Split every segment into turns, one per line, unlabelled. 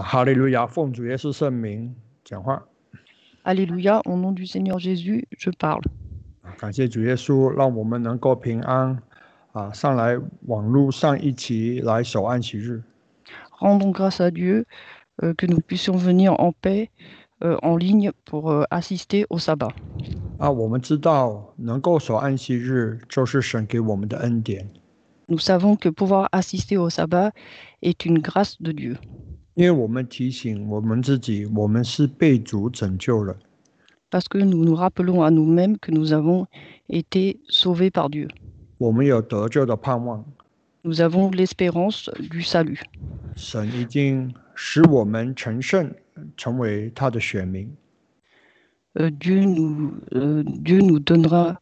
哈利路亚，奉主耶稣圣名讲话。
Alléluia, au nom du Seigneur Jésus, je parle.
感谢主耶稣，让我们能够平安上来网络上一起来守安息日。
Rendons grâce à Dieu que nous puissions venir en paix en ligne pour assister au sabbat.
我们知道能够守安息日就是神给我们的恩典，
Nous savons que pouvoir assister au sabbat est une grâce de Dieu.
因为我们提醒我们自己，我们是被主拯救了，
Parce que nous nous rappelons à nous-mêmes que nous avons été sauvés par Dieu.
我们有得救的盼望，
Nous avons l'espérance du salut.
神已经使我们成圣，成为他的选民。
Dieu nous donnera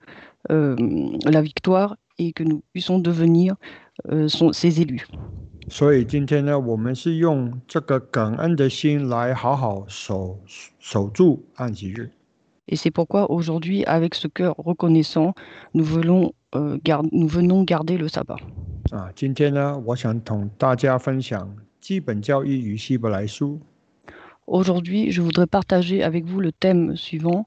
la victoire et que nous puissions devenir ses élus.
所以今天呢，我们是用这个感恩的心来好好守住安息日。
Et c'est pourquoi aujourd'hui, avec ce cœur reconnaissant, nous venons garder le sabbat.
今天呢，我想同大家分享基本教义与希伯来书。
Aujourd'hui, je voudrais partager avec vous le thème suivant,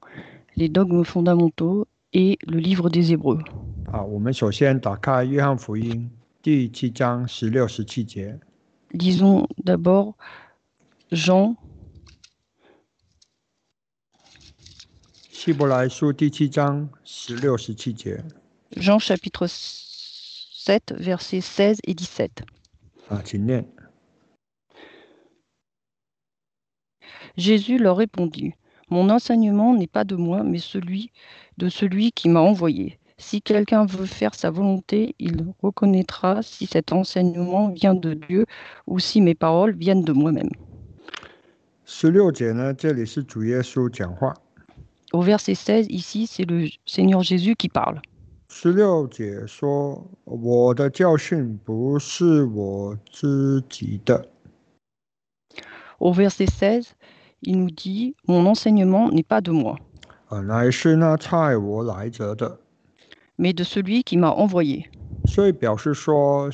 les dogmes fondamentaux et le livre des Hébreux.
我们首先打开约翰福音第7章16、17节。
Lisons d'abord Jean.
希伯来书第7章16、17节。
Jean chapitre 7, versets 16 et 17.
请念。
Jésus leur répondit, « Mon enseignement n'est pas de moi, mais de celui qui m'a envoyé. Si quelqu'un veut faire sa volonté, il reconnaîtra si cet enseignement vient de Dieu ou si mes paroles viennent de moi-même. »
16节呢，这里是主耶稣讲话。
Au verset 16, ici, c'est le Seigneur Jésus qui parle.
16节说：“我的教训不是我自己的。”
Au verset 16, il nous dit, « Mon enseignement n'est pas de moi,
乃是那差我来者的。”
mais de celui qui m'a envoyé.
所以表示说，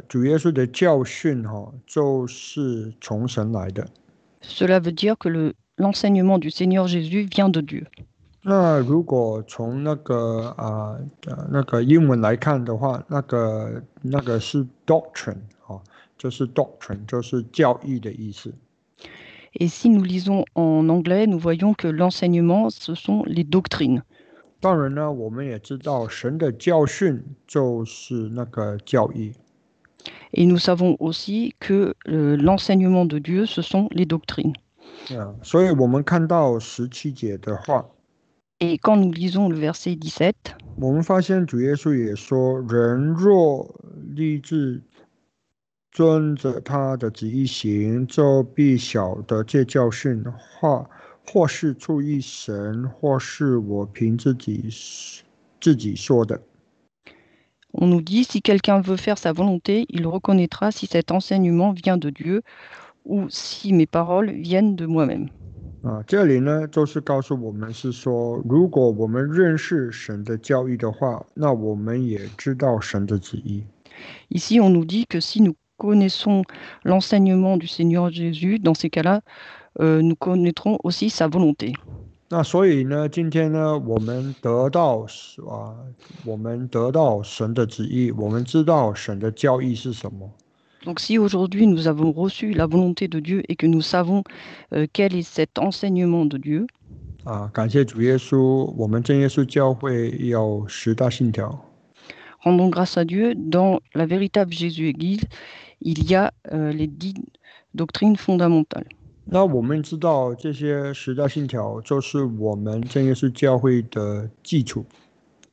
主耶稣的教训就是从神来的。
Cela veut dire que l'enseignement du Seigneur Jésus vient de Dieu.
那如果从那个英文来看的话，那个是 doctrine 就是 doctrine 就是教义的意思。
Et si nous lisons en anglais, nous voyons que l'enseignement, ce sont les doctrines.
当然呢，我们也知道神的教训就是那个教义。
Et nous savons aussi que l'enseignement de Dieu, ce sont les doctrines.
所以我们看到17节的话，
Et quand nous lisons le verset 17,
我们发现主耶稣也说：“人若立志遵着他的旨意行，就必晓得这教训话，或是出于神，或是我凭自己说的。”
on nous dit, si quelqu'un veut faire sa volonté, il reconnaîtra si cet enseignement vient de Dieu ou si mes paroles viennent de moi-même.
这里呢，就是告诉我们是说，如果我们认识神的教义的话，那我们也知道神的旨意。
Ici, on nous dit que si nous connaissons l'enseignement du Seigneur Jésus, dans ces cas-là, nous connaîtrons aussi sa volonté.
那所以呢，今天呢，我们得到神的旨意，我们知道神的教义是什么。
Donc si aujourd'hui nous avons reçu la volonté de Dieu et que nous savons quel est cet enseignement de Dieu,
感谢主耶稣，我们真耶稣教会有10大信条。
rendons grâce à Dieu, dans la véritable Jésus-Église, il y a les 10 doctrines fondamentales.
那我们知道这些10大信条就是我们真耶稣教会的基础。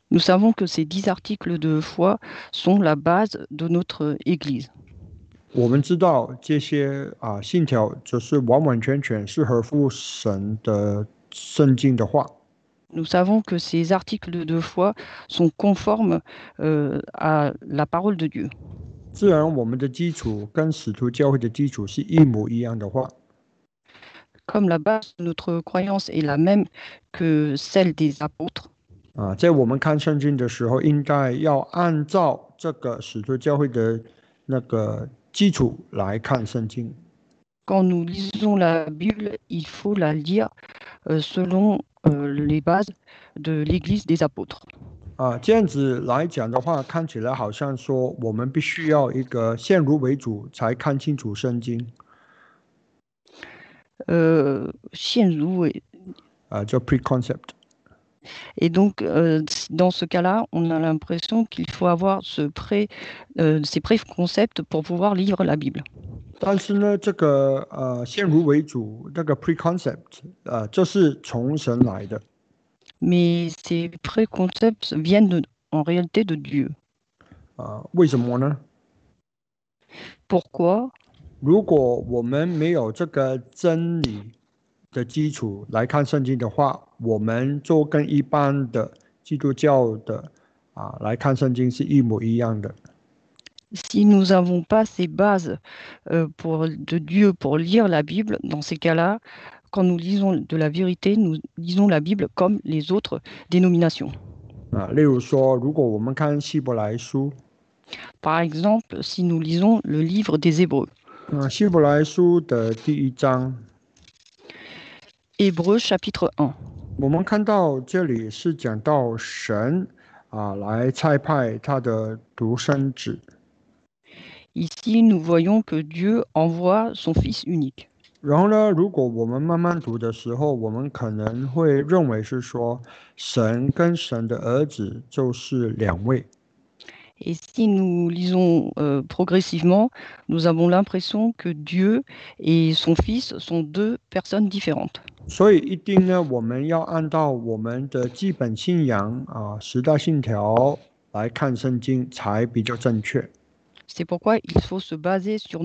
Nous savons que ces 10 articles de foi sont la base de notre Église.
我们知道这些信条就是完完全全是合乎神的圣经的话。
Nous savons que ces articles de foi sont conformes à la parole de Dieu.
自然我们的基础跟使徒教会的基础是一模一样的话，
Comme la base de notre croyance est la même que celle des apôtres,
在我们看圣经的时候，应该要按照这个使徒教会的那个基础来看圣经。
Quand nous lisons la Bible, il faut la lire selon les bases de l'Église des apôtres.
这样子来讲的话，看起来好像说我们必须要一个先入为主才看清楚圣经，叫 preconcept。
Et donc, dans ce cas-là, on a l'impression qu'il faut avoir ces préconcepts pour pouvoir lire la Bible.
但是呢，这个先入为主，这个 preconcept，这是从神来的。
Mais ces préconcepts viennent en réalité de Dieu.
为什么呢？
Pourquoi?
如果我们没有这个真理的基础来看圣经的话，我们就跟一般的基督教的来看圣经是一模一样的。
Si nous n'avons pas ces bases de Dieu pour lire la Bible, dans ces cas-là, quand nous lisons de la vérité, nous lisons la Bible comme les autres dénominations.
例如说，如果我们看希伯来书，
Par exemple, si nous lisons le livre des Hébreux.
希伯来书的第1章，
Hébreux chapitre 1.
我们看到这里是讲到神来差派他的独生子。
Ici, nous voyons que Dieu envoie son Fils unique.
然后呢，如果我们慢慢读的时候，我们可能会认为是说，神跟神的儿子就是2位。
Et si nous lisons progressivement, nous avons l'impression que Dieu et son Fils sont 2 personnes différentes.
所以一定呢，我们要按照我们的基本信仰10大信条来看圣经，才比较正确。
C'est pourquoi il faut se baser sur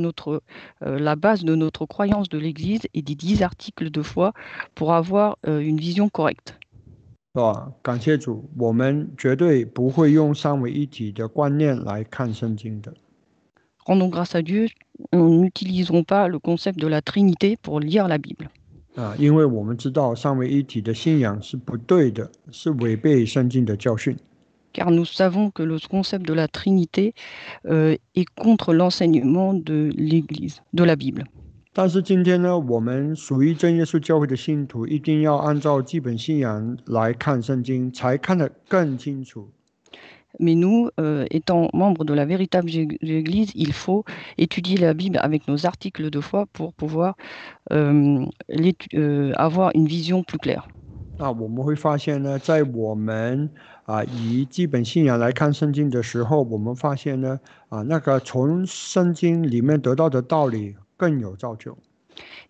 la base de notre croyance de l'Église et des 10 articles de foi pour avoir une vision correcte.
是吧？感谢主，我们绝对不会用三位一体的观念来看圣经的。
Rendons grâce à Dieu, nous n'utiliserons pas le concept de la Trinité pour lire la Bible.
因为我们知道三位一体的信仰是不对的，是违背圣经的教训。
Car nous savons que le concept de la Trinité est contre l'enseignement de l'Église, de la Bible.
但是今天呢，我们属于真耶稣教会的信徒，一定要按照基本信仰来看圣经，才看得更清楚。
Mais nous, étant membres de la véritable Église, il faut étudier la Bible avec nos articles de foi pour pouvoir avoir une vision plus claire.
我们会发现呢，在我们以基本信仰来看圣经的时候，我们发现呢，那个从圣经里面得到的道理更有造就。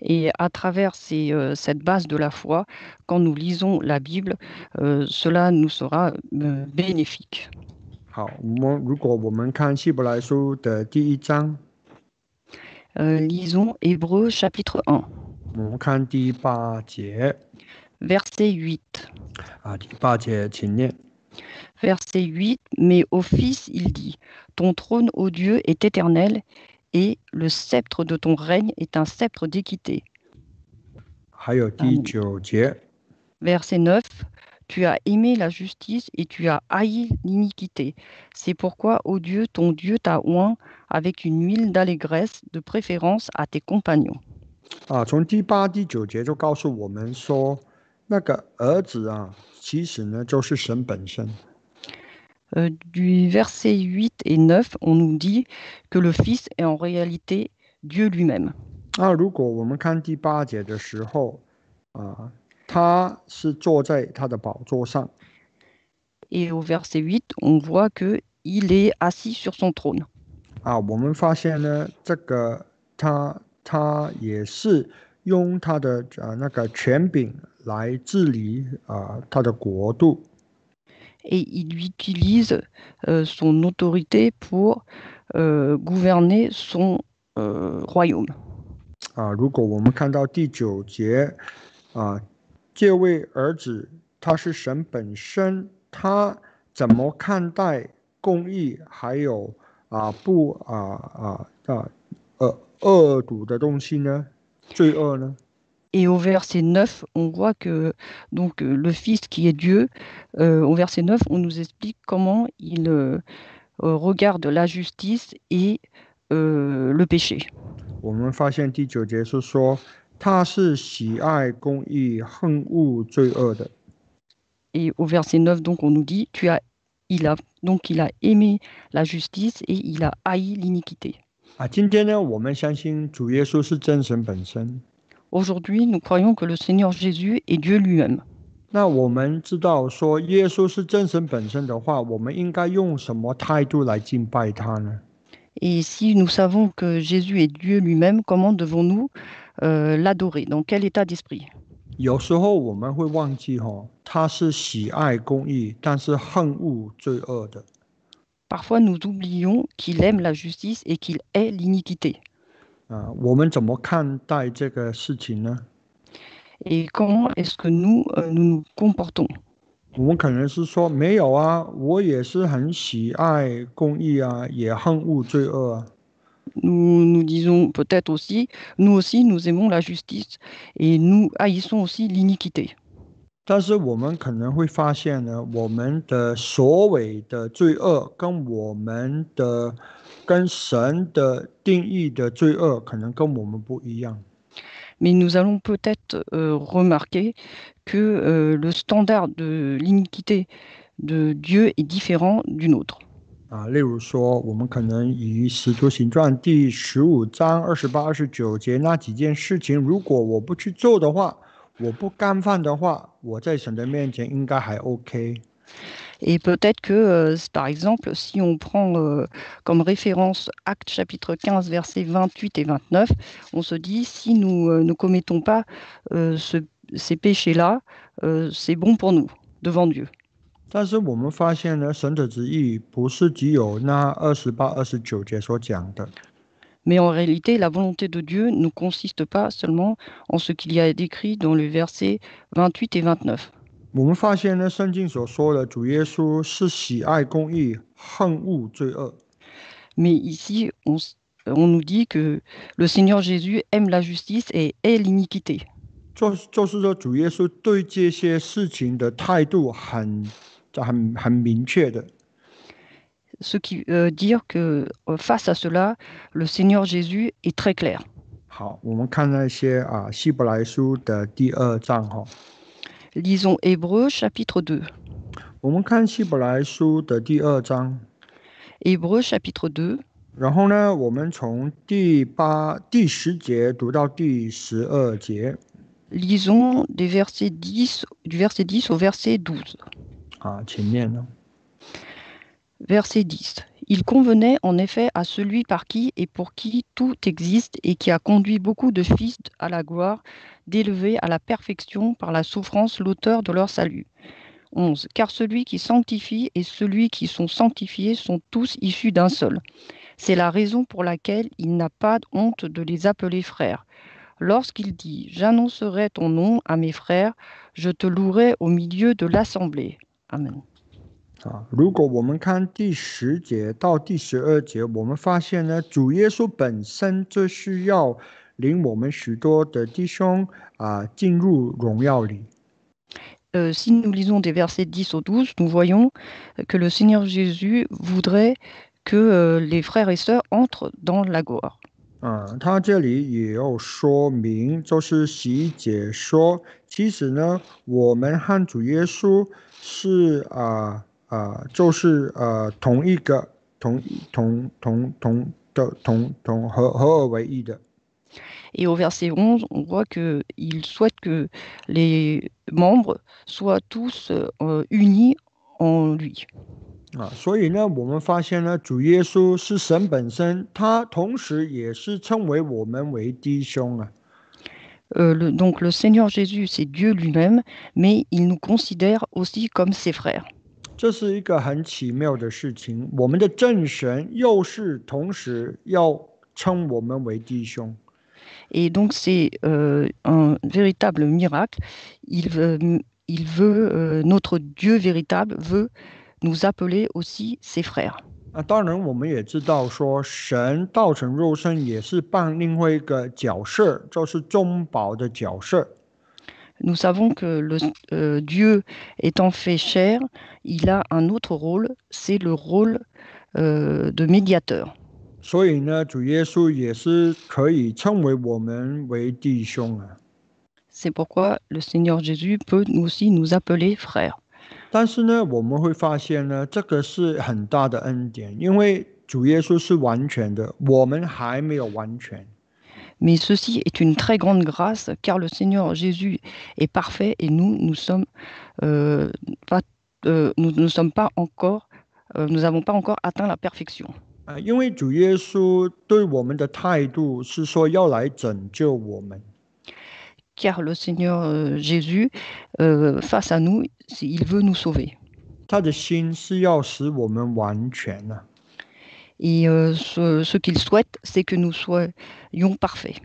Et à travers cette base de la foi, quand nous lisons la Bible, cela nous sera bénéfique.
好，如果我们看希伯来书的第1章，
lisons Hébreux chapitre 1.
我们看第8节。
Verset 8.
第8节，请念。
Verset 8. Mais au Fils, il dit, ton trône, ô Dieu, est éternel, et le sceptre de ton règne est un sceptre d'équité.
还有第9节。
Verset 9. Tu as aimé la justice et tu as haï l'iniquité. C'est pourquoi, ô Dieu, ton Dieu t'a oint avec une huile d'allégresse, de préférence à tes compagnons.
从第8、第9节就告诉我们说，那个儿子其实呢就是神本身。
Du verset 8 et 9, on nous dit que le Fils est en réalité Dieu lui-même.
如果我们看第8节的时候，他是坐在他的宝座上。
Et au verset 8, on voit qu'il est assis sur son trône.
我们发现呢，这个他也是用他的那个权柄来治理他的国度。
Et il utilise son autorité pour gouverner son royaume.
如果我们看到第9节，这位儿子他是神本身，他怎么看待公义，还有不恶毒的东西呢？罪恶呢？
Et au verset 9, on voit que donc, le Fils qui est Dieu, au verset 9, on nous explique comment il regarde la justice et le péché.
我们发现第9节是说，他是喜爱公义、恨恶罪恶的。
Et au verset 9, donc, on nous dit, il a aimé la justice et il a haï l'iniquité.
今天呢，我们相信主耶稣是真神本身。
Aujourd'hui, nous croyons que le Seigneur Jésus est Dieu lui-même.
那我们知道说耶稣是真神本身的话，我们应该用什么态度来敬拜他呢？
Et si nous savons que Jésus est Dieu lui-même, comment devons-nous l'adorer? Dans quel état d'esprit?
有时候我们会忘记他是喜爱公义，但是恨恶罪恶的。
Parfois, nous oublions qu'il aime la justice et qu'il hait l'iniquité.
我们怎么看待这个事情呢？
Et comment est-ce que nous nous comportons?
我们可能是说没有啊，我也是很喜爱公义啊，也恨恶罪恶啊。
Nous disons peut-être aussi, nous aimons la justice et nous haïssons aussi l'iniquité.
但是我们可能会发现呢，我们的所谓的罪恶跟神的定义的罪恶，可能跟我们不一样。
Mais nous allons peut-être remarquer que le standard de l'iniquité de Dieu est différent du nôtre.
例如说，我们可能以使徒行传第15章28、29节那几件事情，如果我不去做的话，我不干犯的话，我在神的面前应该还 OK。
Et peut-être que, par exemple, si on prend comme référence Actes chapitre 15, versets 28 et 29, on se dit, si nous ne commettons pas ces péchés-là, c'est bon pour nous, devant Dieu.
但是我们发现呢，神的旨意不是只有那28、29节所讲的。
Mais en réalité, la volonté de Dieu ne consiste pas seulement en ce qu'il y a décrit dans le verset 28 et 29.
我们发现呢，圣经所说的主耶稣是喜爱公义、恨恶罪恶。
Mais ici, on nous dit que le Seigneur Jésus aime la justice et hait l'iniquité.
就是说，主耶稣对这些事情的态度很明确的。
Ce qui veut dire que face à cela, le Seigneur Jésus est très clair.
好，我们看那些希伯来书的第2章
Lisons Hébreux chapitre 2.
我们看希伯来书的第2章。
Hébreux chapitre 2.
然后呢，我们从第10节读到第12节。
Lisons du verset 10 au verset 12.
请念呢。
Verset 10. Il convenait en effet à celui par qui et pour qui tout existe et qui a conduit beaucoup de fils à la gloire, d'élever à la perfection par la souffrance l'auteur de leur salut. 11. Car celui qui sanctifie et celui qui sont sanctifiés sont tous issus d'un seul. C'est la raison pour laquelle il n'a pas honte de les appeler frères. Lorsqu'il dit « J'annoncerai ton nom à mes frères, je te louerai au milieu de l'assemblée. » Amen.
如果我们看第10节到第12节，我们发现呢，主耶稣本身就是要领我们许多的弟兄进入荣耀里。
Si nous lisons des versets 10 au 12, nous voyons que le Seigneur Jésus voudrait que les frères et sœurs entrent dans la gloire.
他这里也有说明，就是11节说，其实呢，我们和主耶稣是就是同一个合而为一的。
Et au verset 11, on voit qu'il souhaite que les membres soient tous unis en lui.
所以呢，我们发现呢，主耶稣是神本身，他同时也是称为我们为弟兄啊。
Donc le Seigneur Jésus, c'est Dieu lui-même, mais il nous considère aussi comme ses frères.
这是一个很奇妙的事情，我们的正神又是同时要称我们为弟兄。
Et donc c'est un véritable miracle. Notre Dieu véritable veut nous appeler aussi ses frères.
当然，我们也知道说，神道成肉身也是扮另外一个角色，就是中保的角色。
Nous savons que Dieu étant fait chair, il a un autre rôle, c'est le rôle de médiateur.
所以呢，主耶稣也是可以称为我们为弟兄啊。
C'est pourquoi le Seigneur Jésus peut nous aussi nous appeler frères.
但是呢，我们会发现呢，这个是很大的恩典，因为主耶稣是完全的，我们还没有完全。
Mais ceci est une très grande grâce, car le Seigneur Jésus est parfait et nous sommes euh, pas, nous ne sommes pas encore, nous n'avons pas encore atteint la perfection.
因为主耶稣对我们的态度是说要来拯救我们，
Car le Seigneur Jésus, face à nous, il veut nous sauver.
他的心是要使我们完全啊。
Et ce qu'il souhaite, c'est que nous soyons parfaits.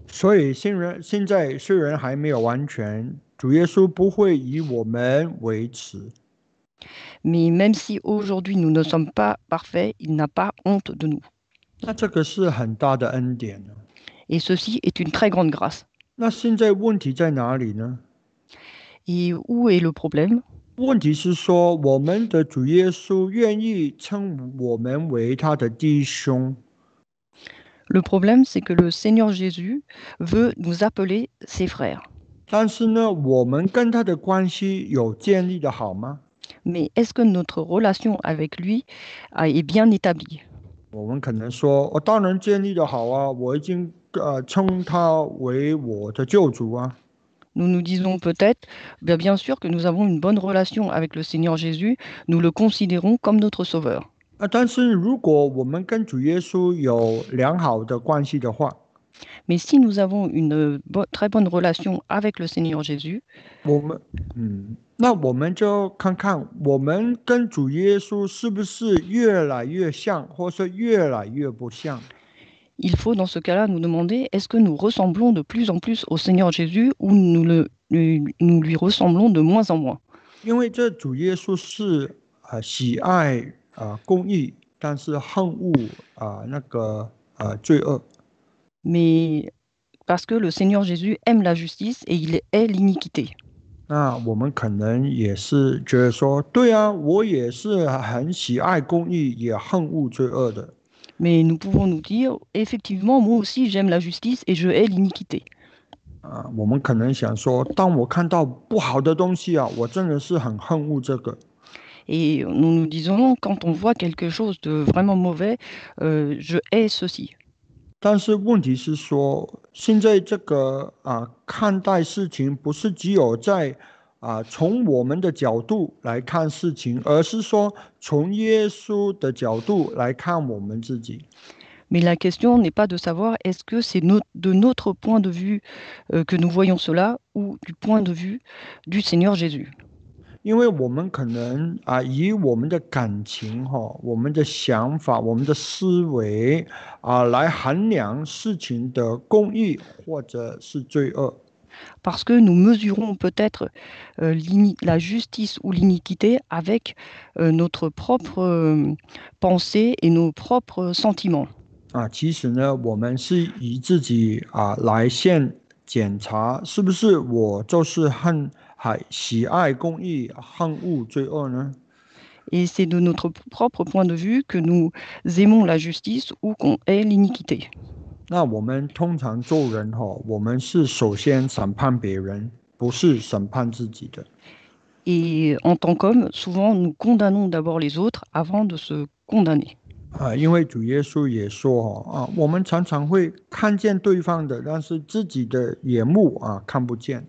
所以现在虽然还没有完全，主耶稣不会以我们为耻。
Mais même si aujourd'hui nous ne sommes pas parfaits, il n'a pas honte de nous.
那这个是很大的恩典呢。
Et ceci est une très grande grâce.
那现在问题在哪里呢？
Et où est le problème?
问题是说，我们的主耶稣愿意称我们为他的弟兄，
Le problème, c'est que le Seigneur Jésus veut nous appeler ses frères.
但是呢，我们跟他的关系有建立的好吗？
Mais est-ce que notre relation avec lui est bien établie?
我们可能说，我当然建立的好啊，我已经称他为我的救主啊。
Nous nous disons peut-être, bien sûr que nous avons une bonne relation avec le Seigneur Jésus, nous le considérons comme notre sauveur.
但是如果我们跟主耶稣有良好的关系的话，
Mais si nous avons une très bonne relation avec le Seigneur Jésus,
我们那我们就看看我们跟主耶稣是不是越来越像，或是越来越不像。
il faut dans ce cas-là nous demander est-ce que nous ressemblons de plus en plus au Seigneur Jésus ou nous lui ressemblons de moins en moins?
因为这主耶稣是喜爱公义，但是恨恶罪恶。
Mais parce que le Seigneur Jésus aime la justice et il hait l'iniquité.
那我们可能也是觉得说，对啊，我也是很喜爱公义，也恨恶罪恶的。
Mais nous pouvons nous dire, effectivement, moi aussi j'aime la justice et je hais l'iniquité.
我们可能想说，当我看到不好的东西啊，我真的是很恨恶这个。
Et nous nous disons, quand on voit quelque chose de vraiment mauvais, je hais ceci.
但是问题是说，现在这个看待事情不是只有在从我们的角度来看事情，而是说从耶稣的角度来看我们自己。
Mais la question n'est pas de savoir est-ce que c'est de notre point de vue que nous voyons cela ou du point de vue du Seigneur Jésus.
因为我们可能以我们的感情我们的想法、我们的思维来衡量事情的公义或者是罪恶。
Parce que nous mesurons peut-être la justice ou l'iniquité avec notre propre pensée et nos propres sentiments.
其实呢，我们是以自己来先检查，是不是我就是喜爱公义、恨恶罪恶呢？
Et c'est de notre propre point de vue que nous aimons la justice ou qu'on hait l'iniquité.
那我们通常做人我们是首先审判别人，不是审判自己的。
Et en tant qu'homme, souvent nous condamnons d'abord les autres avant de se condamner.
因为主耶稣也说我们常常会看见对方的，但是自己的眼目看不见。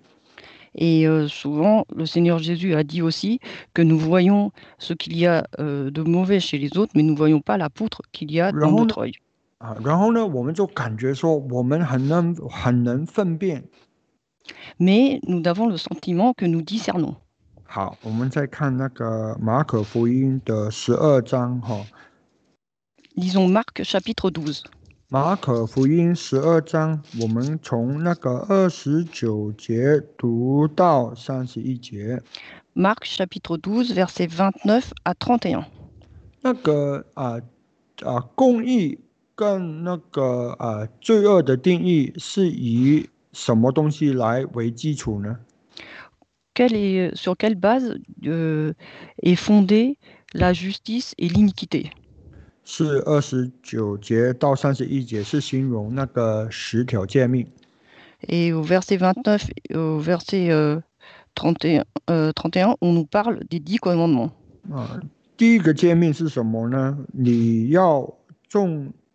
Et souvent, le Seigneur Jésus a dit aussi que nous voyons ce qu'il y a de mauvais chez les autres, mais nous ne voyons pas la poutre qu'il y a dans notre œil.
然后呢，我们就感觉说我们很能分辨。
Mais nous avons le sentiment que nous discernons.
好，我们再看那个马可福音的12章
Lisons Marc chapitre 12.
马可福音12章，我们从那个29节读到31节。
Marc chapitre 12, versets 29 à 31.
那个公义跟那个罪恶的定义是以什么东西来为基础呢？
Sur quelle base est fondée la justice et l'iniquité?
是29节到31节，是形容那个10条诫命。
Et au verset 29 et au verset 31, on nous parle des 10 commandements.
第一个诫命是什么呢？你要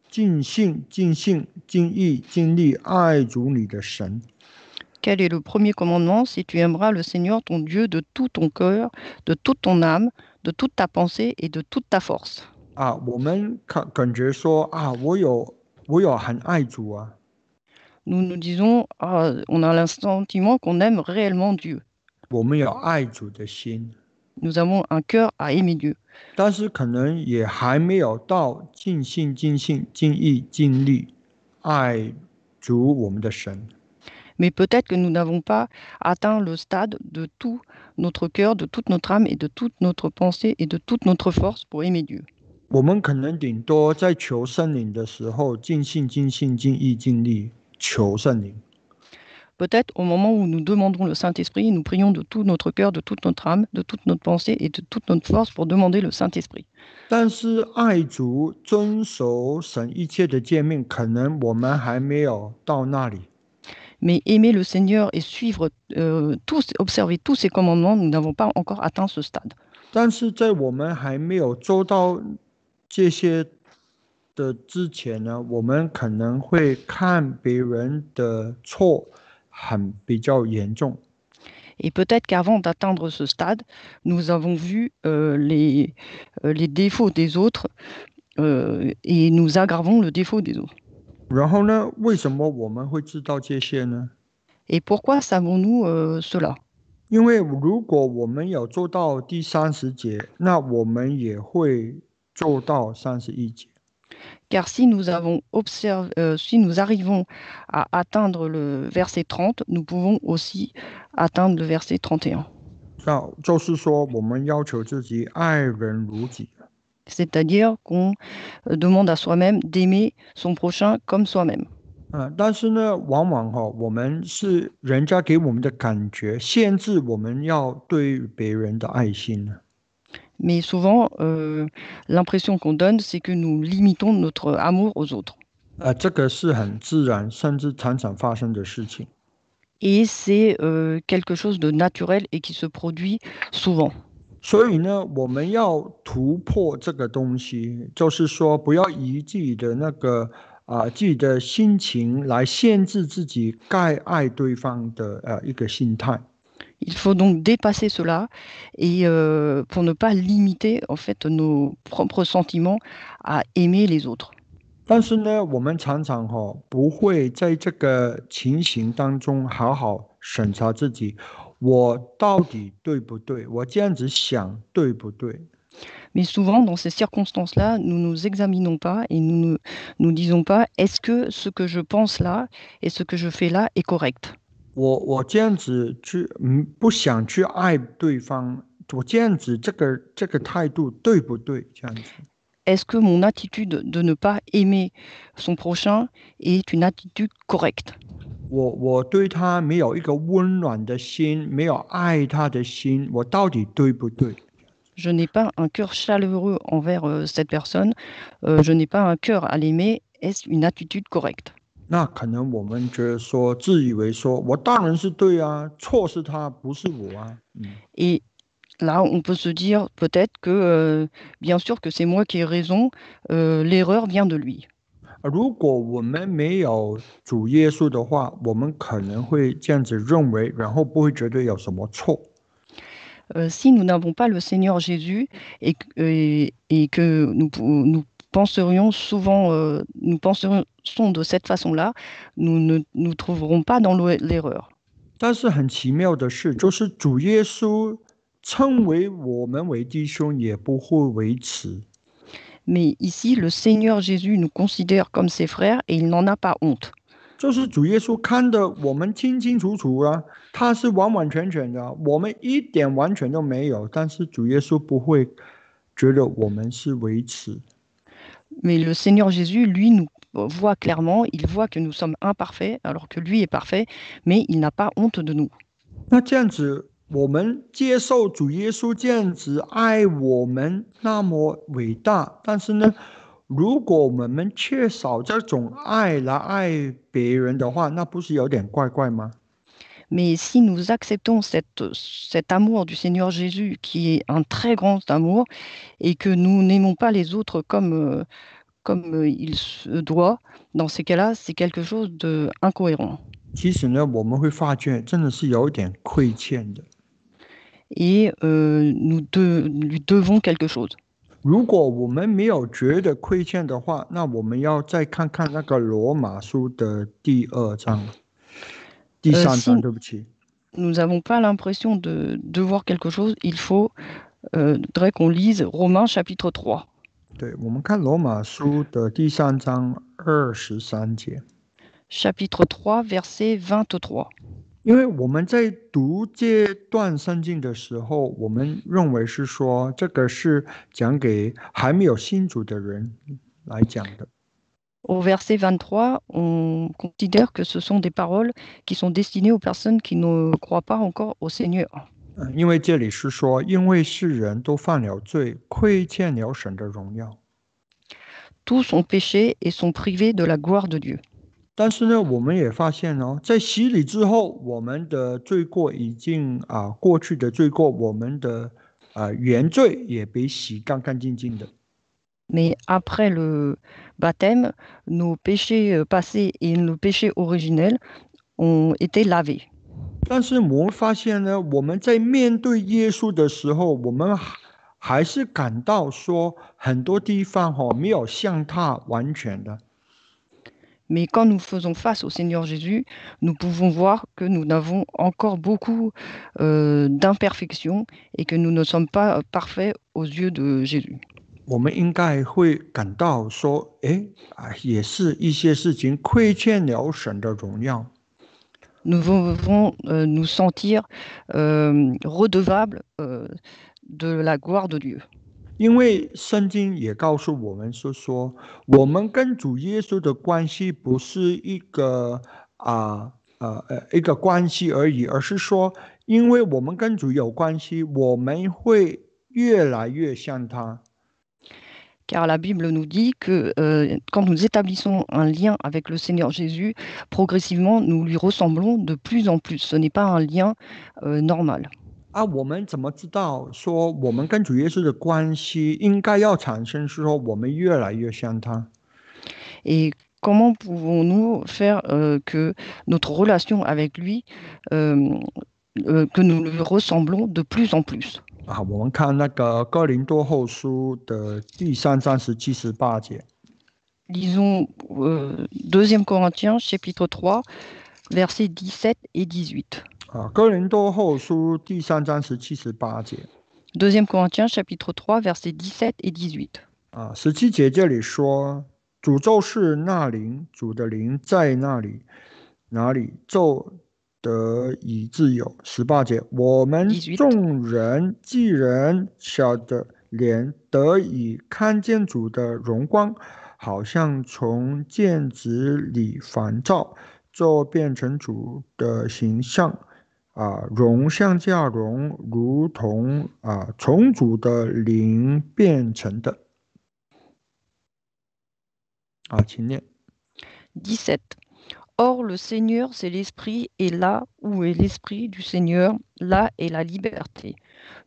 尽性、尽性、尽意、尽力爱主你的神。
Quel est le premier commandement? C'est tu aimeras le Seigneur ton Dieu de tout ton cœur, de toute ton âme, de toute ta pensée et de toute ta force.
我们感觉说我有很爱主啊。
Nous nous disons, on a le sentiment qu'on aime réellement Dieu.
我们有爱主的心，
Nous avons un cœur à aimer Dieu.
但是可能也还没有到尽心、尽性、尽意、尽力爱主我们的神。
Mais peut-être que nous n'avons pas atteint le stade de tout notre cœur, de toute notre âme et de toute notre pensée et de toute notre force pour aimer Dieu.
我们可能顶多在求圣灵的时候，尽心、尽性、尽意、尽力求圣灵。
Peut-être au moment où nous demandons le Saint-Esprit, nous prions de tout notre cœur, de toute notre âme, de toute notre pensée et de toute notre force pour demander le Saint-Esprit.
但是爱主、遵守神一切的诫命，可能我们还没有到那里。
Mais aimer le Seigneur et suivre observer tous ses commandements, nous n'avons pas encore atteint ce stade.
但是在我们还没有做到这些的之前呢，我们可能会看别人的错比较严重。
Et peut-être qu'avant d'atteindre ce stade, nous avons vu les défauts des autres et nous aggravons le défaut des autres.
然后呢，为什么我们会知道这些呢？
Et pourquoi savons-nous cela?
因为如果我们有做到第30节，那我们也会做到31节。
Car si nous arrivons à atteindre le verset 30, nous pouvons aussi atteindre le verset 31.
那就是说，我们要求自己爱人如己。
C'est-à-dire qu'on demande à soi-même d'aimer son prochain comme soi-même.
但是呢，往往我们是人家给我们的感觉限制我们要对别人的爱心呢。
Mais souvent, l'impression qu'on donne, c'est que nous limitons notre amour aux autres.
这个是很自然，甚至常常发生的事情。
Et c'est quelque chose de naturel et qui se produit souvent.
所以呢，我们要突破这个东西，就是说，不要以自己的自己的心情来限制自己该爱对方的一个心态。
Il faut donc dépasser cela et pour ne pas limiter en fait nos propres sentiments à aimer les autres.
但是呢，我们常常不会在这个情形当中好好审查自己，我到底对不对？我这样子想对不对？
Mais souvent, dans ces circonstances-là, nous ne nous examinons pas et nous ne nous disons pas est-ce que ce que je pense là et ce que je fais là est correct.
我这样子不想去爱对方，我这样子这个态度对不对？这样子。
Est-ce que mon attitude de ne pas aimer son prochain est une attitude correcte?
我对他没有一个温暖的心，没有爱他的心，我到底对不对？
Je n'ai pas un cœur chaleureux envers cette personne, je n'ai pas un cœur à l'aimer, est-ce une attitude correcte?
那可能我们觉得说，自以为说，我当然是对啊，错是他，不是我啊。
Et là, on peut se dire peut-être que, bien sûr que c'est moi qui ai raison, l'erreur vient de lui.
如果我们没有主耶稣的话，我们可能会这样子认为，然后不会觉得有什么错。
Si nous n'avons pas le Seigneur Jésus et que nous penserions souvent, nous penserions de cette façon-là, nous ne nous trouverons pas dans l'erreur.
但是很奇妙的是，就是主耶稣称为我们为弟兄，也不会为耻。
Mais ici, le Seigneur Jésus nous considère comme ses frères et il n'en a pas honte.
就是主耶稣看得我们清清楚楚啊，他是完完全全的，我们一点完全都没有，但是主耶稣不会觉得我们是为耻。
Mais le Seigneur Jésus, lui, nous voit clairement, il voit que nous sommes imparfaits, alors que lui est parfait, mais il n'a pas honte de nous.
那这样子，我们接受主耶稣这样子爱我们那么伟大，但是呢，如果我们缺少这种爱来爱别人的话，那不是有点怪怪吗？
Mais si nous acceptons cet amour du Seigneur Jésus, qui est un très grand amour, et que nous n'aimons pas les autres comme il se doit, dans ces cas-là, c'est quelque chose d'incohérent.
其实呢，我们会发觉真的是有点亏欠的。
Et lui devons quelque chose.
如果我们没有觉得亏欠的话，那我们要再看看那个罗马书的第2章、第3章，
Si
对不起。
nous n'avons pas l'impression de devoir quelque chose, il faudrait qu'on lise Romains chapitre 3.
对，我们看罗马书的第3章23节。
Chapitre 3, verset 23.
因为我们在读这段圣经的时候，我们认为是说这个是讲给还没有信主的人来讲的。
Au verset 23, on considère que ce sont des paroles qui sont destinées aux personnes qui ne croient pas encore au Seigneur.
因为这里是说，因为世人都犯了罪，亏欠了神的荣耀。
Tous ont péché et sont privés de la gloire de Dieu.
但是呢，我们也发现哦，在洗礼之后，我们的罪过已经过去的罪过，我们的原罪也被洗干干净净的。
Mais après le baptême, nos péchés passés et nos péchés originels ont été lavés.
但是我们发现呢，我们在面对耶稣的时候，我们还是感到说很多地方没有像他完全的。
Mais quand nous faisons face au Seigneur Jésus, nous pouvons voir que nous avons encore beaucoup d'imperfections et que nous ne sommes pas parfaits aux yeux de Jésus.
我们应该会感到说，也是一些事情亏欠了神的荣耀。
Nous devons nous sentir redevables de la gloire de Dieu.
因为圣经也告诉我们说，我们跟主耶稣的关系不是一个一个关系而已，而是说，因为我们跟主有关系，我们会越来越像他。
Car la Bible nous dit que quand nous établissons un lien avec le Seigneur Jésus, progressivement, nous lui ressemblons de plus en plus. Ce n'est pas un lien normal.
我们怎么知道说我们跟主耶稣的关系应该要产生说我们越来越像他？
Et comment pouvons-nous faire que notre relation avec lui, que nous lui ressemblons de plus en plus?
我们看那个哥林多后书的第3章17、18节。
Lisons 2 Corinthiens chapitre 3, versets 17 et 18.
哥林多后书第3章17、18节。
2 Corinthiens chapitre 3, versets 17 et 18.
17节这里说，主就是那灵，主的灵在哪里就得以自由。18节，我们众人既然晓得脸得以看见主的荣光，好像从镜子里反照，就变成主的形象。容像加容，如同从主的灵变成的。请念。
17. Or, le Seigneur, c'est l'Esprit, et là où est l'Esprit du Seigneur, là est la liberté.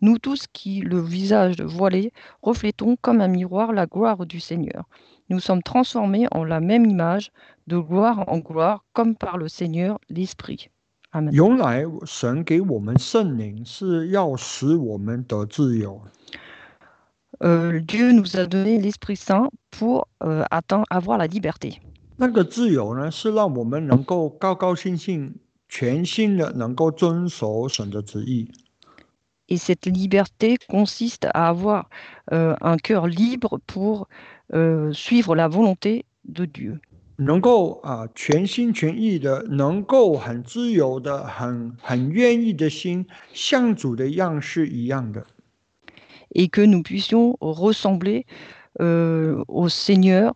Nous tous qui, le visage voilé, reflétons comme un miroir la gloire du Seigneur. Nous sommes transformés en la même image, de gloire en gloire, comme par le Seigneur, l'Esprit. Amen.
原来神给我们圣灵是要使我们得自由。
Dieu nous a donné l'Esprit Saint pour avoir la liberté.
那个自由呢，是让我们能够高高兴兴、全心的能够遵守神的旨意。
Et cette liberté consiste à avoir un cœur libre pour suivre la volonté de Dieu.
能够全心全意的，能够很自由的、很愿意的心，像主的样式一样的。
Et que nous puissions ressembler au Seigneur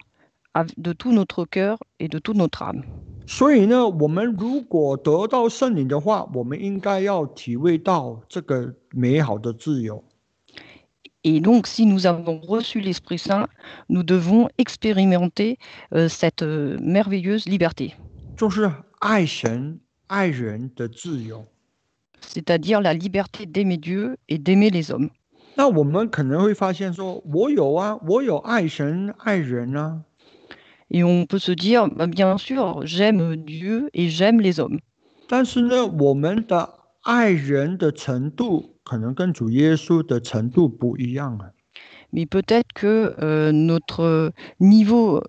de tout notre cœur et de toute notre âme.
所以呢，我们如果得到圣灵的话，我们应该要体会到这个美好的自由。
Et donc, si nous avons reçu l'Esprit Saint, nous devons expérimenter cette merveilleuse liberté,
就是爱神、爱人的自由。
c'est-à-dire la liberté d'aimer Dieu et d'aimer les hommes.
那我们可能会发现说，我有啊，我有爱神、爱人啊，Et
on peut se dire, bah, bien sûr, j'aime Dieu et j'aime les hommes.
但是呢，我们的爱人的程度可能跟主耶稣的程度不一样啊。
Mais peut-être que notre niveau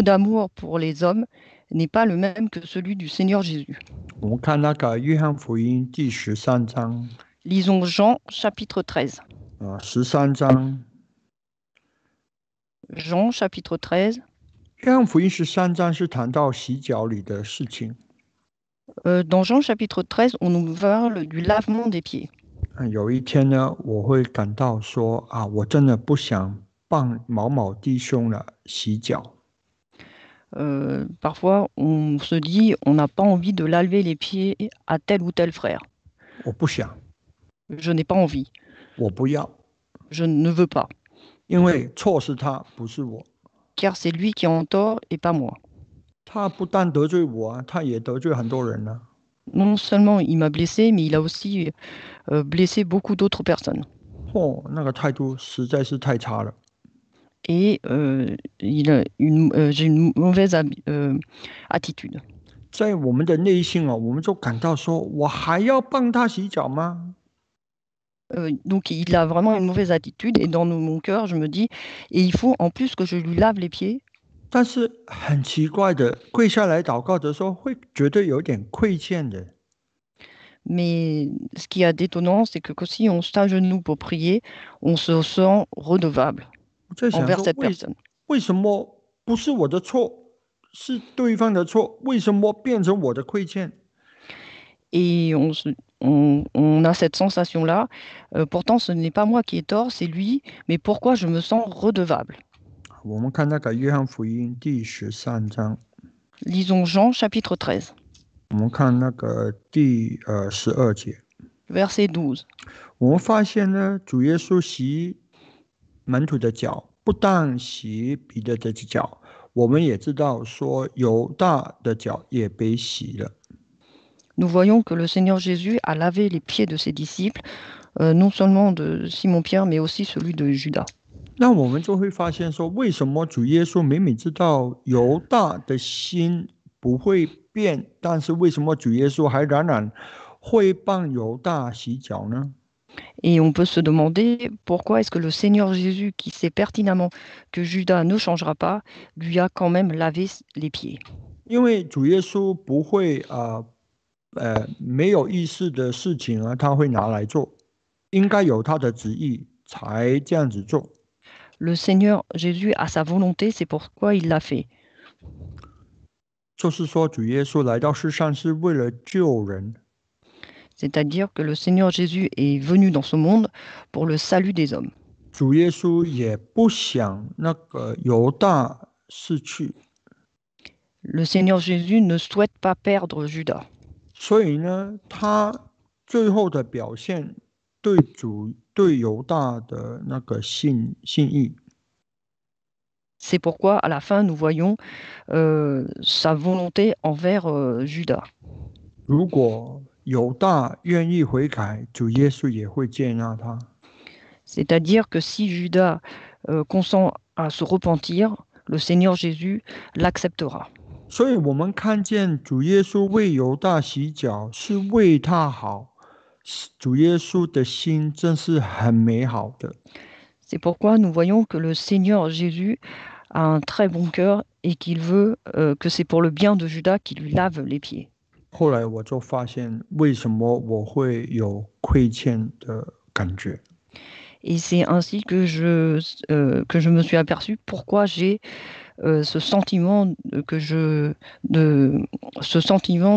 d'amour pour les hommes n'est pas le même que celui du Seigneur Jésus.
我们看那个约翰福音第13章
Lisons Jean chapitre 13.
啊，13章，Jean
chapitre 13.
约翰福音13章是谈到洗脚里的事情。
Dans Jean chapitre 13, on nous parle du lavement des pieds.
有一天呢，我会感到说啊，我真的不想帮某某弟兄了洗脚。
Parfois, on se dit, on n'a pas envie de laver les pieds à tel ou tel frère.
我不想，
Je n'ai pas envie.
我不要，
Je ne veux pas.
因为错是他，不是我。
Car c'est lui qui est en tort et pas moi.
他不但得罪我啊，他也得罪很多人呢、
Non seulement il m'a blessé, mais il a aussi blessé beaucoup d'autres personnes.
那个态度实在是太差了。
Et j'ai une mauvaise attitude.
在我们的内心哦，我们就感到说，我还要帮他洗脚吗？
Donc il a vraiment une mauvaise attitude et dans mon cœur, je me dis, et il faut en plus que je lui lave les pieds.
但是很奇怪的，跪下来祷告的时候，会觉得有点亏欠的。
Mais ce qui est détonnant, c'est que si on s'agenouille pour prier, on se sent redevable
我在想
envers
说，cette
personne.
为什么不是我的错，是对方的错？为什么变成我的亏欠？
Et on a cette sensation-là. Pourtant, ce n'est pas moi qui ai tort, c'est lui. Mais pourquoi je me sens redevable?
我们看那个约翰福音第13章，
Lisons Jean chapitre 13,
我们看那个第12节，
verset 12.
我们发现呢，主耶稣洗门徒的脚，不但洗彼得的脚，我们也知道说犹大的脚也被洗了。
Nous voyons que le Seigneur Jésus a lavé les pieds de ses disciples, non seulement de Simon-Pierre, mais aussi celui de Judas.
那我们就会发现说，为什么主耶稣明明知道犹大的心不会变，但是为什么主耶稣还仍然会帮犹大洗脚呢？
Et on peut se demander pourquoi est-ce que le Seigneur Jésus, qui sait pertinemment que Judas ne changera pas, lui a quand même lavé les pieds.
因为主耶稣不会没有意识的事情啊，他会拿来做，应该有他的旨意才这样子做。
Le Seigneur Jésus a sa volonté, c'est pourquoi il l'a fait.
就是说，主耶稣来到世上是为了救人，
C'est-à-dire que le Seigneur Jésus est venu dans ce monde pour le salut des hommes.
主耶稣也不想那个犹大失去，
Le Seigneur Jésus ne souhaite pas perdre Judas.
所以呢，他最后的表现对犹大的那个信义，
C'est pourquoi, à la fin, nous voyons sa volonté envers Judas.
如果犹大愿意悔改，主耶稣也会接纳他。
C'est-à-dire que si Judas consent à se repentir, le Seigneur Jésus l'acceptera.
所以我们看见主耶稣为犹大洗脚，是为他好。主耶稣的心真是很美好的。
C'est pourquoi nous voyons que le Seigneur Jésus a un très bon cœur et qu'il veut que c'est pour le bien de Judas qu'il lui lave les pieds.
后来我就发现，为什么我会有亏欠的感觉。
Et c'est ainsi que je me suis aperçu pourquoi j'ai ce sentiment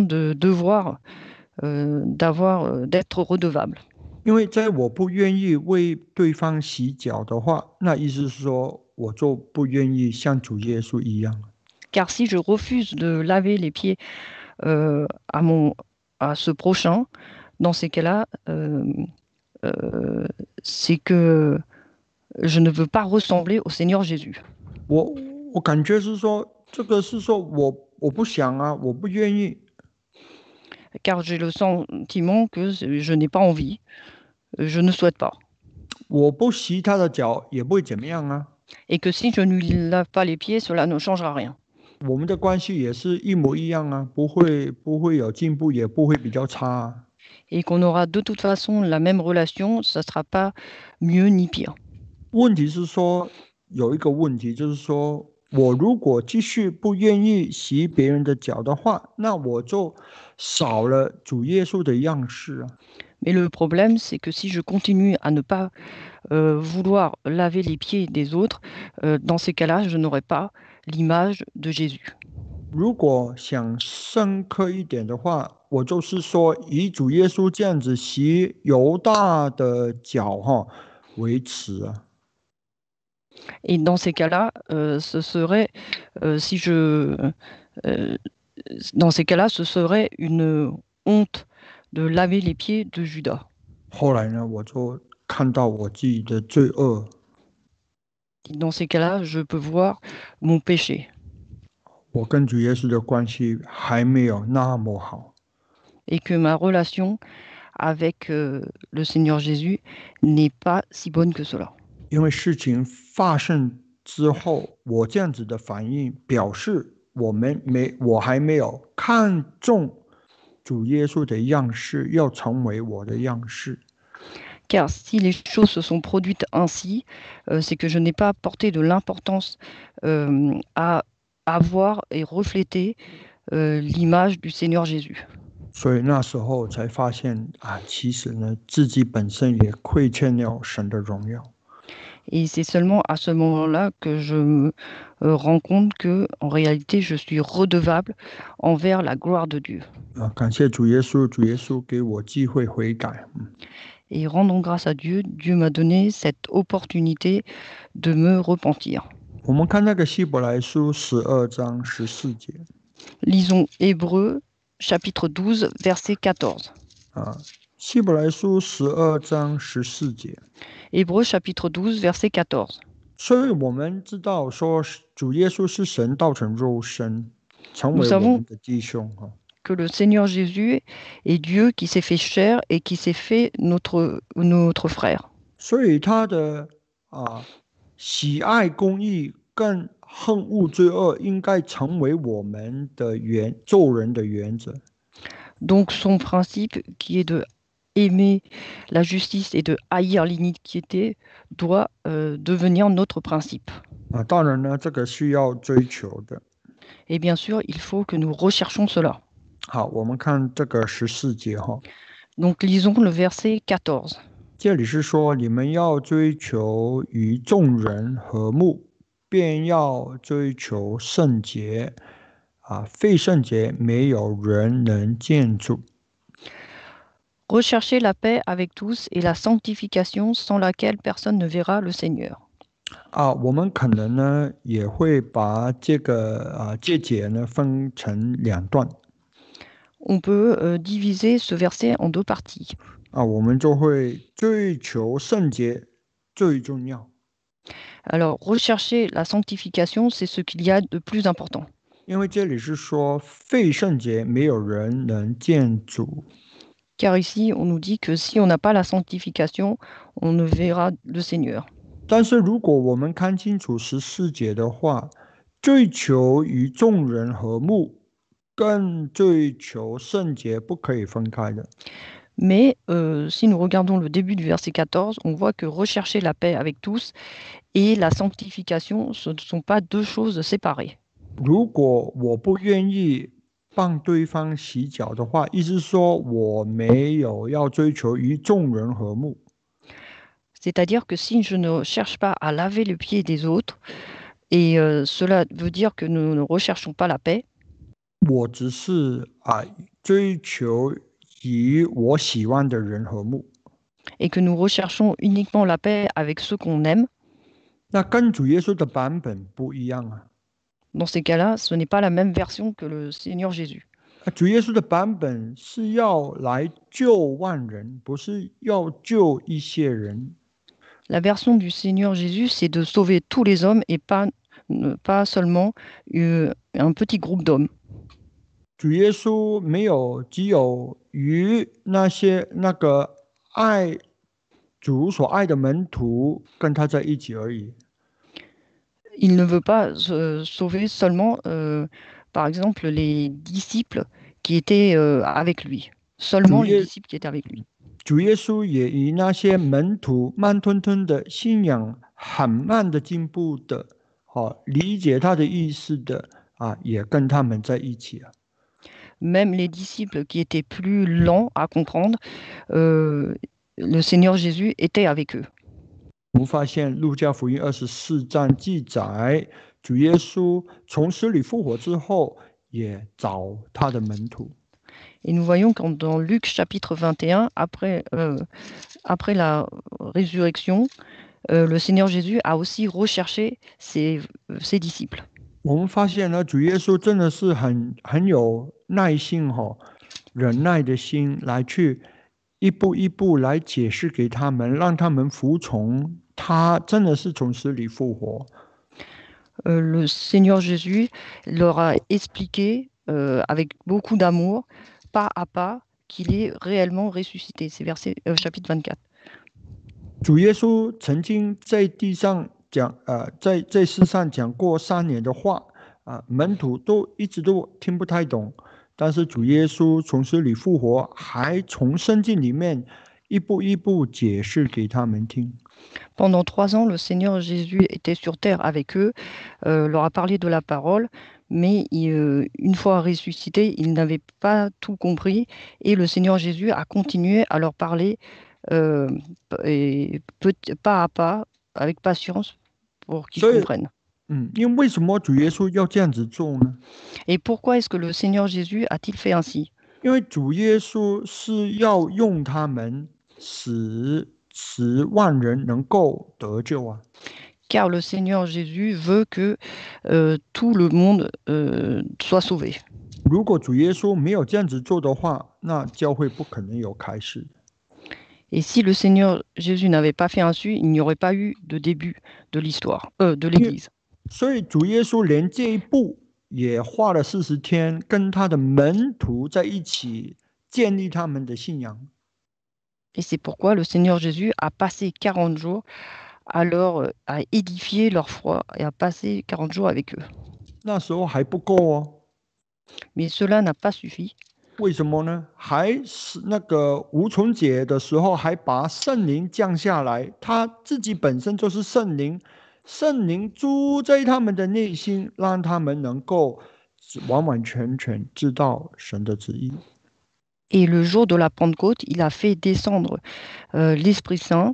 de devoir, d'être redevable.
因为在我不愿意为对方洗脚的话，那意思是说，我就不愿意像主耶稣一样。
Car si je refuse de laver les pieds à ce prochain, dans ces cas-là, euh, c'est que je ne veux pas ressembler au Seigneur Jésus.
我感觉是说，这个是说我不想啊，我不愿意，Car
j'ai le sentiment que je n'ai pas envie, je ne souhaite pas.
我不洗他的脚也不会怎么样啊。
Et que si je ne lui lave pas les pieds, cela ne changera rien.
我们的关系也是一模一样啊，不会有进步，也不会比较差啊。
Et qu'on aura de toute façon la même relation, ça ne sera pas mieux ni pire.
问题是说有一个问题，就是说我如果继续不愿意洗别人的脚的话，那我就少了主耶稣的样式啊。
Mais le problème, c'est que si je continue à ne pas vouloir laver les pieds des autres, dans ces cas-là, je n'aurai pas l'image de Jésus.
如果想深刻一点的话，我就是说以主耶稣这样子洗犹大的脚哈为耻啊。
Et dans ces cas-là, ce serait, si je, euh, dans ces cas-là, ce serait une honte de laver les pieds de Judas.
后来呢，我就看到我自己的罪恶，
Et dans ces cas-là, je peux voir mon péché
我跟主耶稣的关系还没有那么好。
et que ma relation avec le Seigneur Jésus n'est pas si bonne que cela.
因为事情发生之后，我这样子的反应表示我还没有看重主耶稣的样式，要成为我的样式。
Car si les choses se sont produites ainsi, c'est que je n'ai pas porté de l'importance à avoir et refléter l'image du Seigneur Jésus.
所以那时候才发现啊，其实呢，自己本身也亏欠了神的荣耀。
Et c'est seulement à ce moment-là que je me rends compte que, en réalité, je suis redevable envers la gloire de Dieu.
啊，感谢主耶稣，主耶稣给我机会悔改。
Et rendons grâce à Dieu, Dieu m'a donné cette opportunité de me repentir.
我们看那个希伯来书12章14节
Lisons Hébreux chapitre 12, verset 14.
啊，希伯来书12章14节。
Hébreux chapitre 12, verset 14.
所以我们知道说，主耶稣是神道成肉身，成
Nous
为我
savons
们的弟兄哈。
que le Seigneur Jésus est Dieu qui s'est fait chair et qui s'est fait notre frère.
所以他的喜爱公义更恨恶罪恶，应该成为我们的做人的原则。
Donc son principe qui est de aimer la justice et de haïr l'iniquité doit devenir notre principe.
啊，当然呢，这个是要追求的。
Et bien sûr, il faut que nous recherchons cela.
好，我们看这个14节哈，
Donc lisons le verset 14.
这里是说你们要追求与众人和睦，便要追求圣洁。非圣洁没有人能见主。
Recherchez la paix avec tous et la sanctification sans laquelle personne ne verra le Seigneur.
我们可能呢也会把这个这节呢分成两段。
On peut diviser ce verset en deux parties.
我们就会追求圣洁最重要。
Alors, rechercher la sanctification, c'est ce qu'il y a de plus important.
因为这里是说非圣洁没有人能见主。
Car ici, on nous dit que si on n'a pas la sanctification, on ne verra le Seigneur.
但是如果我们看清楚14节的话，追求与众人和睦，跟追求圣洁不可以分开的。
Mais si nous regardons le début du verset 14, on voit que rechercher la paix avec tous et la sanctification, ce ne sont pas deux choses séparées.
如果我不愿意帮对方洗脚的话，意思是说我没有要追求与众人和睦。
C'est-à-dire que si je ne cherche pas à laver le pied des autres, et cela veut dire que nous ne recherchons pas la paix,
我只是追求与我喜欢的人和睦，
et que nous recherchons uniquement la paix avec ceux qu'on aime,
那跟主耶稣的版本不一样啊。
dans ces cas-là, ce n'est pas la même version que le Seigneur Jésus.
主耶稣的版本是要来救万人，不是要救一些人。
La version du Seigneur Jésus, c'est de sauver tous les hommes et pas seulement un petit groupe d'hommes.
主耶稣没有只有与那些那个爱主所爱的门徒跟他在一起而已。
Il ne veut pas sauver seulement, par exemple, les disciples qui étaient avec lui.
主
Seulement les
耶
disciples qui étaient avec lui.
主耶稣也与那些门徒慢吞吞的信仰很慢的进步的，理解他的意思的也跟他们在一起啊。
Même les disciples qui étaient plus lents à comprendre, le Seigneur Jésus était avec eux.
我们发现路加福音24章记载，主耶稣从死里复活之后，也找他的门徒。
Et nous voyons quand dans Luc chapitre 21, après la résurrection, le Seigneur Jésus a aussi recherché ses disciples.
我们发现呢，主耶稣真的是很有耐心忍耐的心来去一步一步来解释给他们，让他们服从他真的是从死里复活。
Le Seigneur Jésus leur a expliqué avec beaucoup d'amour, pas à pas, qu'il est réellement ressuscité. C'est verset chapitre 24.
主耶稣曾经在地上讲，在世上讲过3年的话，门徒一直都听不太懂，但是主耶稣从死里复活，还从圣经里面一步一步解释给他们听。
Pendant 3 ans, le Seigneur Jésus était sur terre avec eux, leur a parlé de la parole, mais une fois ressuscité, ils n'avaient pas tout compris et le Seigneur Jésus a continué à leur parler et pas à pas, avec patience, pour qu'ils comprennent.
因为为什么主耶稣要这样子做呢？
Et pourquoi est-ce que le Seigneur Jésus a-t-il fait ainsi?
因为主耶稣是要用他们使万人能够得救啊。
Car le Seigneur Jésus veut que tout le monde soit sauvé.
如果主耶稣没有这样子做的话，那教会不可能有开始。
Et si le Seigneur Jésus n'avait pas fait ainsi, il n'y aurait pas eu de début de l'histoire, de l'Église.
所以主耶稣连这一步也花了40天，跟他的门徒在一起建立他们的信仰。
Et c'est pourquoi le Seigneur Jésus a passé 40 jours à édifier leur foi et a passé 40 jours avec eux.
那时候还不够哦。
Mais cela n'a pas suffi.
为什么呢？还是那个无穷节的时候，还把圣灵降下来，他自己本身就是圣灵，圣灵住在他们的内心，让他们能够完完全全知道神的旨意。
Et le jour de la Pentecôte, il a fait descendre l'Esprit Saint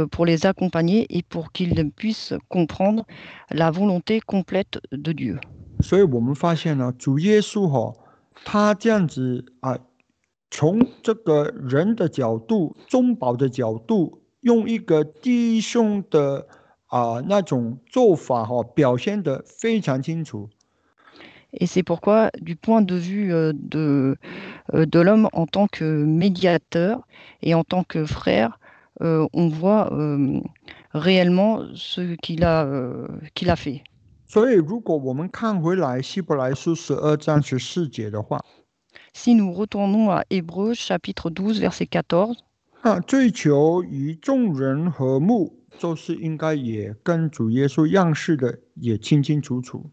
pour les accompagner et pour qu'ils puissent comprendre la volonté complète de Dieu.
所以我们发现呢，主耶稣他这样子从这个人的角度、中保的角度，用一个弟兄的那种做法表现得非常清楚。
Et c'est pourquoi, du point de vue de l'homme en tant que médiateur et en tant que frère, on voit réellement ce qu'il a fait.
所以，如果我们看回来希伯来书12章14节的话，
Si nous retournons à Hébreux chapitre 12 verset 14,
追求与众人和睦，就是应该也跟主耶稣样式的也清清楚楚。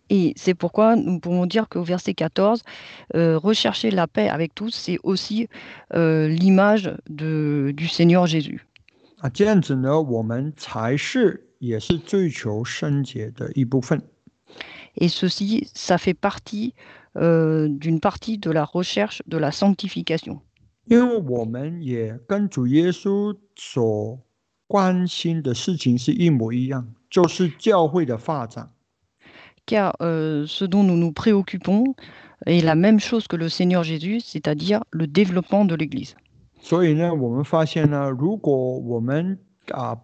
Et c'est pourquoi nous pouvons dire qu'au verset 14, rechercher la paix avec tous, c'est aussi l'image du Seigneur Jésus.
这样子呢，我们也是追求圣洁的一部分。
Et ceci, ça fait partie d'une partie de la recherche de la sanctification.
因为我们也跟主耶稣所关心的事情是一模一样，就是教会的发展。
Car ce dont nous nous préoccupons est la même chose que le Seigneur Jésus, c'est-à-dire le développement de l'Église.
所以呢，我们发现呢，如果我们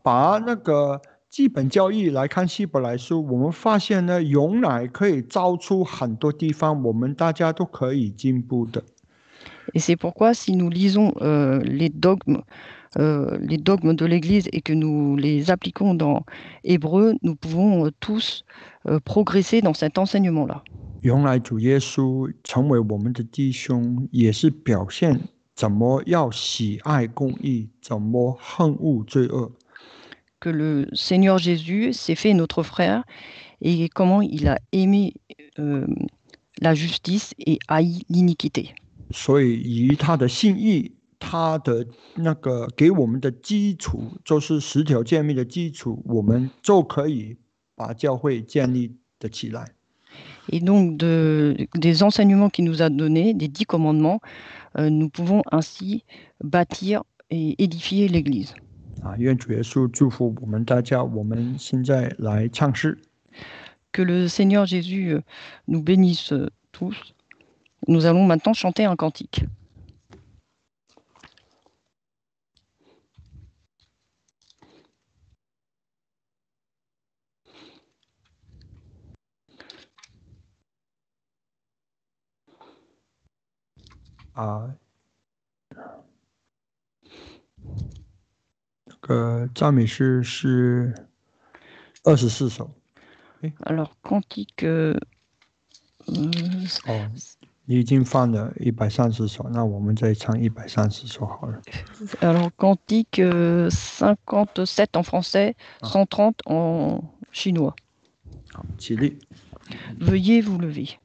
把那个基本教义来看希伯来书，我们发现呢，永乃可以招出很多地方，我们大家都可以进步的。
Et c'est pourquoi si nous lisons les dogmes de l'Église et que nous les appliquons dans Hébreu, nous pouvons tous progresser dans cet enseignement-là.
原来主耶稣成为我们的弟兄，也是表现怎么要喜爱公义，怎么恨恶罪恶。
Que le Seigneur Jésus s'est fait notre frère et comment il a aimé la justice et haï l'iniquité.
所以以他的信义，他的那个给我们的基础，就是十条诫命的基础，我们就可以把教会建立的起来。
Et donc des enseignements qu'il nous a donnés, des 10 commandements, nous pouvons ainsi bâtir et édifier l'Église.
愿主耶稣祝福我们大家。我们现在来唱诗。
Que le Seigneur Jésus nous bénisse tous. Nous allons maintenant chanter un cantique.
Ah. 赞美诗是24首。
Alors, cantique.
你已经放了130首，那我们再唱130首好了。
Alors, cantique 57 en français, 130 en chinois.
好，起立。
Veuillez vous lever.